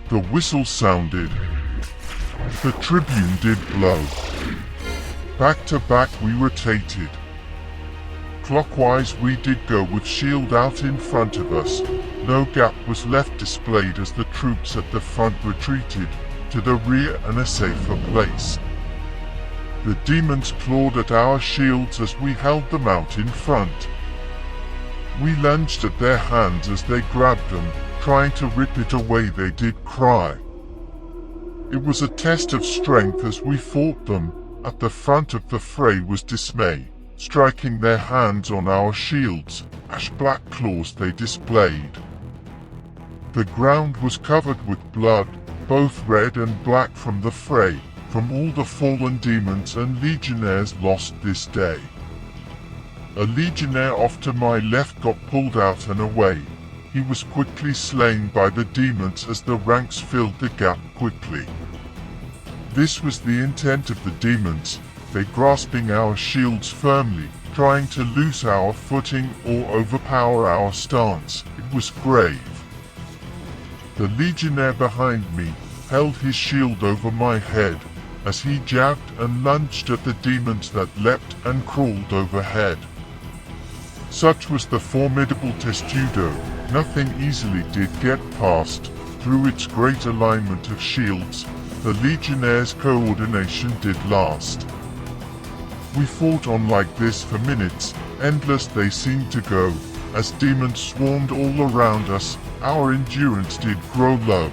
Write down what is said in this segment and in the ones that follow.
The whistle sounded. The tribune did blow. Back to back we rotated. Clockwise we did go with shield out in front of us. No gap was left displayed as the troops at the front retreated to the rear and a safer place. The demons clawed at our shields as we held them out in front. We lunged at their hands as they grabbed them, trying to rip it away. They did cry. It was a test of strength as we fought them. At the front of the fray was dismay, striking their hands on our shields, ash black claws they displayed. The ground was covered with blood, both red and black from the fray, from all the fallen demons and legionnaires lost this day. A legionnaire off to my left got pulled out and away. He was quickly slain by the demons as the ranks filled the gap quickly. This was the intent of the demons, they grasping our shields firmly, trying to loose our footing or overpower our stance. It was grave. The legionnaire behind me held his shield over my head as he jabbed and lunged at the demons that leapt and crawled overhead. Such was the formidable testudo, nothing easily did get past. Through its great alignment of shields, the Legionnaire's coordination did last. We fought on like this for minutes, endless they seemed to go, as demons swarmed all around us, our endurance did grow low.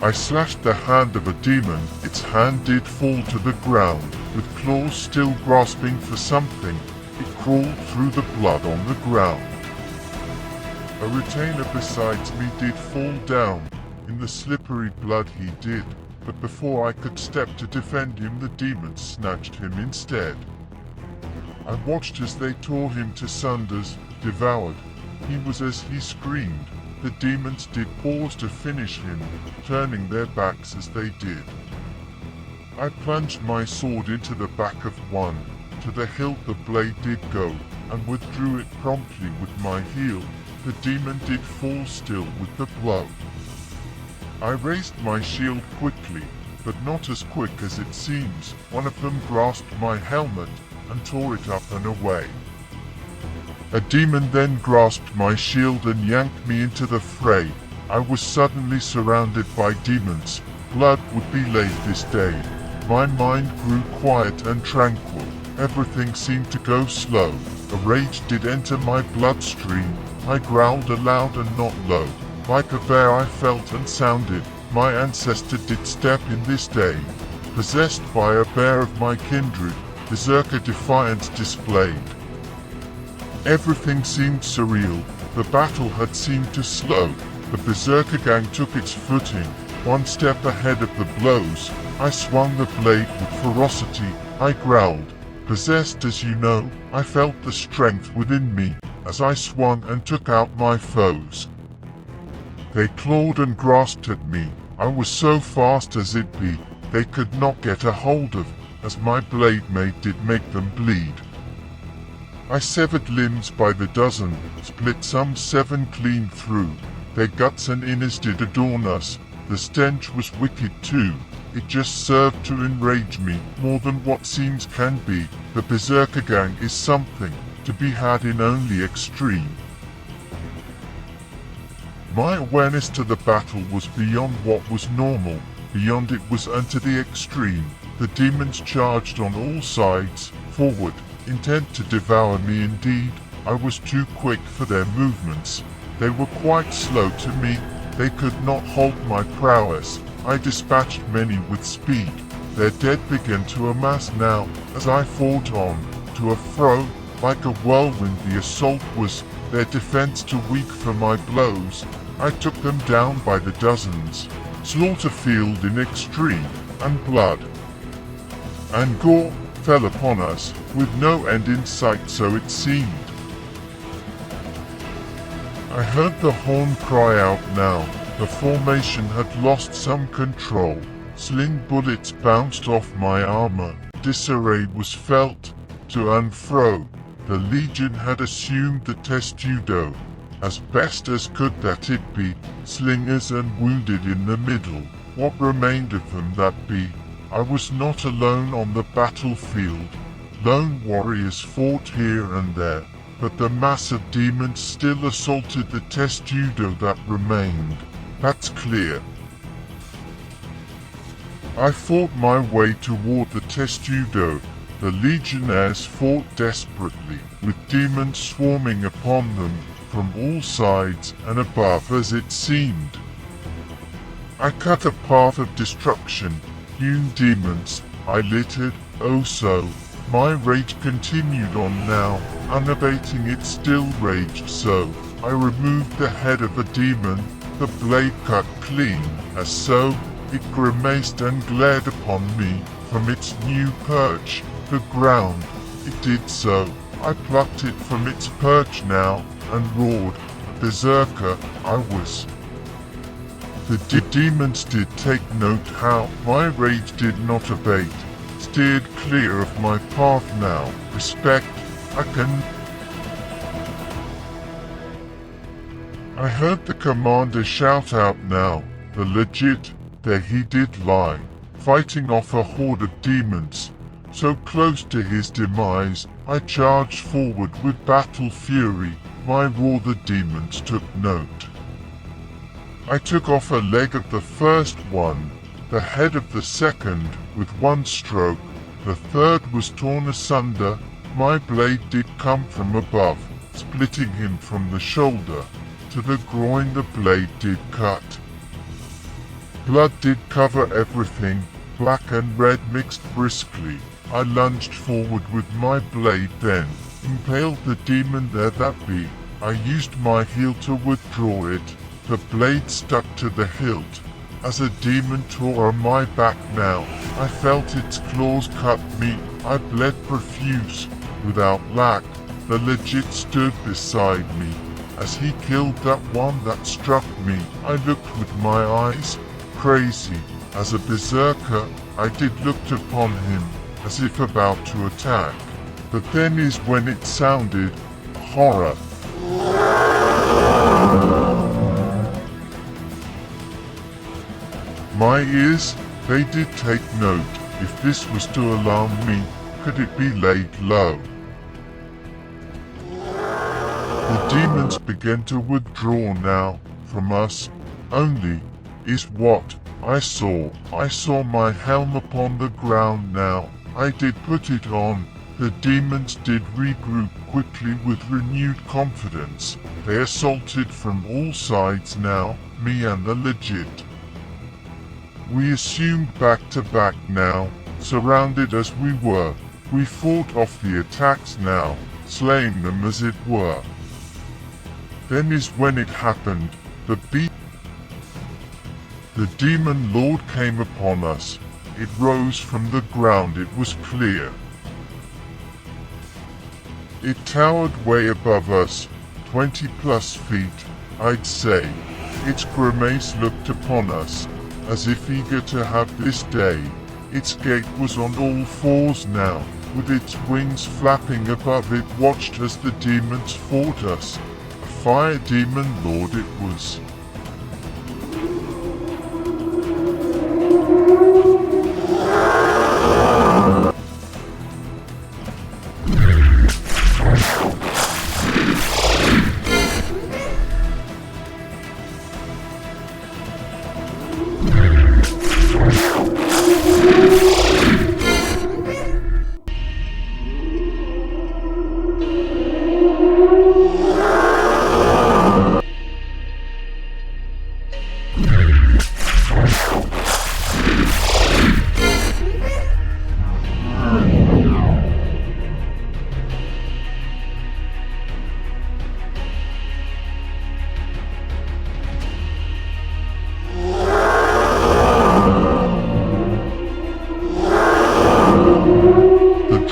I slashed the hand of a demon, its hand did fall to the ground, with claws still grasping for something. It crawled through the blood on the ground. A retainer besides me did fall down, in the slippery blood he did, but before I could step to defend him the demons snatched him instead. I watched as they tore him to sunders, devoured. He was as he screamed. The demons did pause to finish him, turning their backs as they did. I plunged my sword into the back of one. To the hilt the blade did go, and withdrew it promptly with my heel. The demon did fall still with the blow. I raised my shield quickly, but not as quick as it seems. One of them grasped my helmet and tore it up and away. A demon then grasped my shield and yanked me into the fray. I was suddenly surrounded by demons. Blood would be laid this day. My mind grew quiet and tranquil. Everything seemed to go slow. A rage did enter my bloodstream. I growled aloud and not low. Like a bear I felt and sounded. My ancestor did step in this day. Possessed by a bear of my kindred, Berserker defiance displayed. Everything seemed surreal. The battle had seemed to slow. The Berserker gang took its footing, one step ahead of the blows. I swung the blade with ferocity. I growled. Possessed as you know, I felt the strength within me as I swung and took out my foes. They clawed and grasped at me. I was so fast as it be, they could not get a hold of, as my blade did make them bleed. I severed limbs by the dozen, split some 7 clean through. Their guts and innards did adorn us. The stench was wicked too. It just served to enrage me more than what seems can be. The Berserker gang is something to be had in only extreme. My awareness to the battle was beyond what was normal. Beyond it was unto the extreme. The demons charged on all sides, forward, intent to devour me indeed. I was too quick for their movements. They were quite slow to me. They could not halt my prowess. I dispatched many with speed. Their dead began to amass now, as I fought on, to a fro, like a whirlwind the assault was, their defense too weak for my blows. I took them down by the dozens. Slaughter field in extreme, and blood and gore fell upon us, with no end in sight, so it seemed. I heard the horn cry out now. The formation had lost some control. Sling bullets bounced off my armor. Disarray was felt to and fro. The Legion had assumed the testudo, as best as could that it be, slingers and wounded in the middle. What remained of them that be? I was not alone on the battlefield. Lone warriors fought here and there, but the mass of demons still assaulted the testudo that remained. That's clear. I fought my way toward the testudo. The legionnaires fought desperately, with demons swarming upon them from all sides and above, as it seemed. I cut a path of destruction. Hewn demons I littered, oh so. My rage continued on now, unabating it still raged so. I removed the head of a demon, the blade cut clean, as so. It grimaced and glared upon me from its new perch, the ground. It did so. I plucked it from its perch now, and roared. Berserker I was. The demons did take note how my rage did not abate. Steered clear of my path now. Respect, I heard the commander shout out now. The legit, there he did lie, fighting off a horde of demons. So close to his demise, I charged forward with battle fury. My roar the demons took note. I took off a leg of the first one, the head of the second, with one stroke. The third was torn asunder. My blade did come from above, splitting him from the shoulder. To the groin the blade did cut. Blood did cover everything, black and red mixed briskly. I lunged forward with my blade then, impaled the demon there that be. I used my heel to withdraw it. The blade stuck to the hilt. As a demon tore on my back now, I felt its claws cut me. I bled profuse, without lack. The legit stood beside me. As he killed that one that struck me, I looked with my eyes, crazy. As a berserker, I did looked upon him, as if about to attack. But then is when it sounded, horror. My ears, they did take note. If this was to alarm me, could it be laid low? The demons began to withdraw now from us. Only is what I saw. I saw my helm upon the ground now. I did put it on. The demons did regroup quickly with renewed confidence. They assaulted from all sides now, me and the legit. We assumed back to back now, surrounded as we were. We fought off the attacks now, slaying them as it were. Then is when it happened, the demon lord came upon us. It rose from the ground, it was clear. It towered way above us, 20+ feet, I'd say. Its grimace looked upon us, as if eager to have this day. Its gait was on all fours now, with its wings flapping above it watched as the demons fought us. A fire demon lord it was.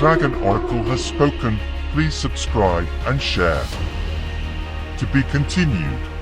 Dragon Oracle has spoken. Please subscribe and share. To be continued.